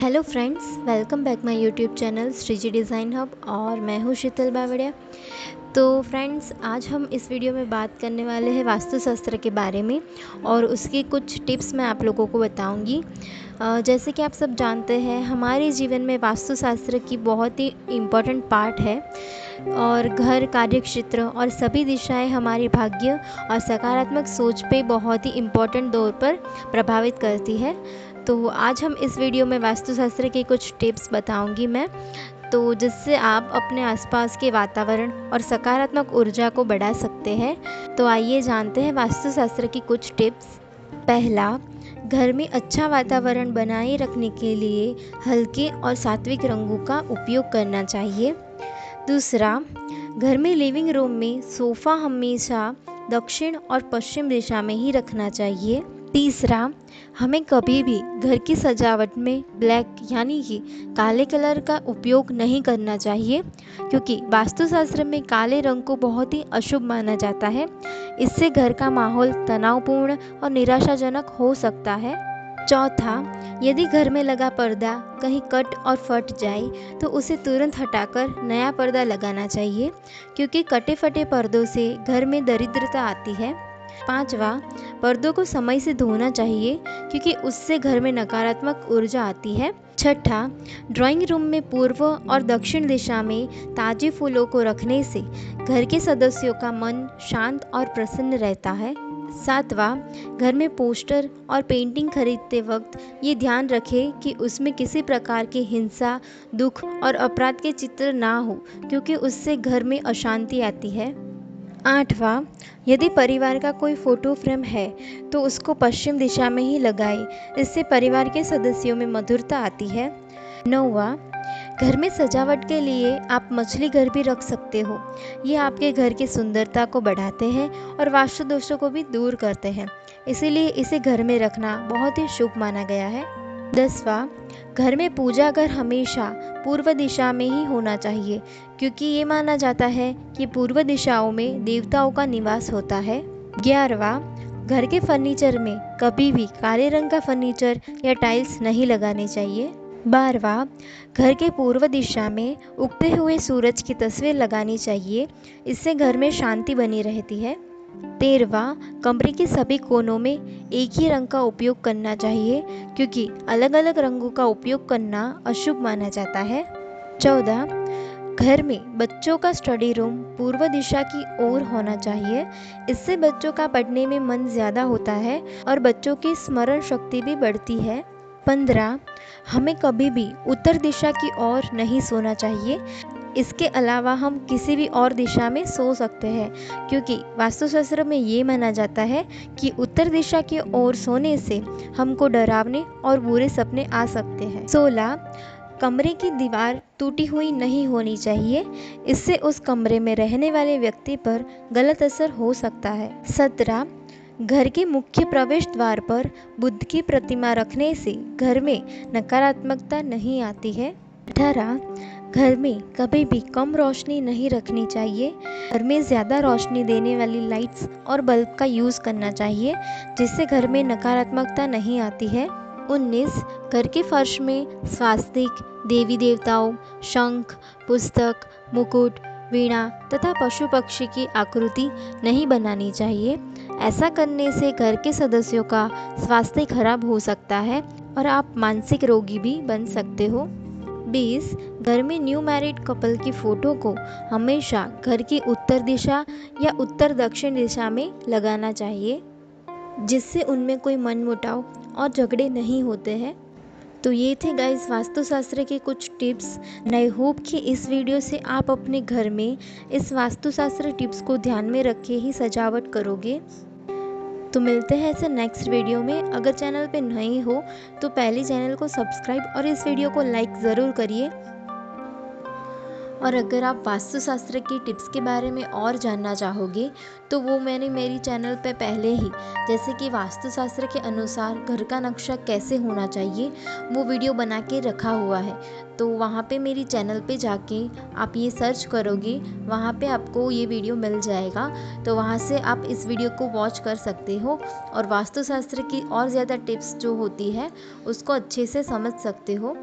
Hello friends, welcome back my YouTube channel Shreeji design hub और मैं हूँ शीतल बावड़िया। तो फ्रेंड्स, आज हम इस वीडियो में बात करने वाले हैं वास्तुशास्त्र के बारे में और उसकी कुछ टिप्स मैं आप लोगों को बताऊंगी। जैसे कि आप सब जानते हैं, हमारे जीवन में वास्तुशास्त्र की बहुत ही इम्पोर्टेंट पार्ट है और घर, कार्यक्षेत्र और सभी दिशाएं हमारे भाग्य और सकारात्मक सोच पे बहुत ही इम्पोर्टेंट तौर पर प्रभावित करती है। तो आज हम इस वीडियो में वास्तुशास्त्र के कुछ टिप्स बताऊंगी मैं, तो जिससे आप अपने आसपास के वातावरण और सकारात्मक ऊर्जा को बढ़ा सकते हैं। तो आइए जानते हैं वास्तुशास्त्र की कुछ टिप्स। पहला, घर में अच्छा वातावरण बनाए रखने के लिए हल्के और सात्विक रंगों का उपयोग करना चाहिए। दूसरा, घर में लिविंग रूम में सोफ़ा हमेशा दक्षिण और पश्चिम दिशा में ही रखना चाहिए। तीसरा, हमें कभी भी घर की सजावट में ब्लैक यानी कि काले कलर का उपयोग नहीं करना चाहिए, क्योंकि वास्तुशास्त्र में काले रंग को बहुत ही अशुभ माना जाता है। इससे घर का माहौल तनावपूर्ण और निराशाजनक हो सकता है। चौथा, यदि घर में लगा पर्दा कहीं कट और फट जाए तो उसे तुरंत हटाकर नया पर्दा लगाना चाहिए, क्योंकि कटे फटे पर्दों से घर में दरिद्रता आती है। पांचवा, पर्दों को समय से धोना चाहिए, क्योंकि उससे घर में नकारात्मक ऊर्जा आती है। छठा, ड्राइंग रूम में पूर्व और दक्षिण दिशा में ताजे फूलों को रखने से घर के सदस्यों का मन शांत और प्रसन्न रहता है। सातवां, घर में पोस्टर और पेंटिंग खरीदते वक्त ये ध्यान रखें कि उसमें किसी प्रकार की हिंसा, दुख और अपराध के चित्र ना हो, क्योंकि उससे घर में अशांति आती है। आठवां, यदि परिवार का कोई फोटो फ्रेम है तो उसको पश्चिम दिशा में ही लगाएं, इससे परिवार के सदस्यों में मधुरता आती है। नौवां, घर में सजावट के लिए आप मछली घर भी रख सकते हो। ये आपके घर की सुंदरता को बढ़ाते हैं और वास्तु दोषों को भी दूर करते हैं, इसीलिए इसे घर में रखना बहुत ही शुभ माना गया है। 10वां, घर में पूजा घर हमेशा पूर्व दिशा में ही होना चाहिए, क्योंकि ये माना जाता है कि पूर्व दिशाओं में देवताओं का निवास होता है। 11वां, घर के फर्नीचर में कभी भी काले रंग का फर्नीचर या टाइल्स नहीं लगाने चाहिए। 12वां, घर के पूर्व दिशा में उगते हुए सूरज की तस्वीर लगानी चाहिए, इससे घर में शांति बनी रहती है। 13वां, कमरे के सभी कोनों में एक ही रंग का उपयोग करना चाहिए, क्योंकि अलग अलग रंगों का उपयोग करना अशुभ माना जाता है। 14, घर में बच्चों का स्टडी रूम पूर्व दिशा की ओर होना चाहिए, इससे बच्चों का पढ़ने में मन ज़्यादा होता है और बच्चों की स्मरण शक्ति भी बढ़ती है। 15, हमें कभी भी उत्तर दिशा की ओर नहीं सोना चाहिए। इसके अलावा हम किसी भी और दिशा में सो सकते हैं, क्योंकि वास्तुशास्त्र में ये माना जाता है कि उत्तर दिशा की ओर सोने से हमको डरावने और बुरे सपने आ सकते हैं। 16, कमरे की दीवार टूटी हुई नहीं होनी चाहिए, इससे उस कमरे में रहने वाले व्यक्ति पर गलत असर हो सकता है। 17, घर के मुख्य प्रवेश द्वार पर बुद्ध की प्रतिमा रखने से घर में नकारात्मकता नहीं आती है। 18, घर में कभी भी कम रोशनी नहीं रखनी चाहिए। घर में ज़्यादा रोशनी देने वाली लाइट्स और बल्ब का यूज़ करना चाहिए, जिससे घर में नकारात्मकता नहीं आती है। 19, घर के फर्श में स्वास्तिक, देवी देवताओं, शंख, पुस्तक, मुकुट, वीणा तथा पशु पक्षी की आकृति नहीं बनानी चाहिए। ऐसा करने से घर के सदस्यों का स्वास्थ्य खराब हो सकता है और आप मानसिक रोगी भी बन सकते हो। 20, घर में न्यू मैरिड कपल की फ़ोटो को हमेशा घर की उत्तर दिशा या उत्तर दक्षिण दिशा में लगाना चाहिए, जिससे उनमें कोई मनमुटाव और झगड़े नहीं होते हैं। तो ये थे गाइस वास्तुशास्त्र के कुछ टिप्स। आई होप कि इस वीडियो से आप अपने घर में इस वास्तुशास्त्र टिप्स को ध्यान में रख के ही सजावट करोगे। तो मिलते हैं ऐसे नेक्स्ट वीडियो में। अगर चैनल पे नए हो तो पहले चैनल को सब्सक्राइब और इस वीडियो को लाइक ज़रूर करिए। और अगर आप वास्तुशास्त्र की टिप्स के बारे में और जानना चाहोगे तो वो मैंने मेरी चैनल पे पहले ही, जैसे कि वास्तुशास्त्र के अनुसार घर का नक्शा कैसे होना चाहिए, वो वीडियो बना के रखा हुआ है। तो वहाँ पे मेरी चैनल पे जाके आप ये सर्च करोगे, वहाँ पे आपको ये वीडियो मिल जाएगा। तो वहाँ से आप इस वीडियो को वॉच कर सकते हो और वास्तुशास्त्र की और ज़्यादा टिप्स जो होती है उसको अच्छे से समझ सकते हो।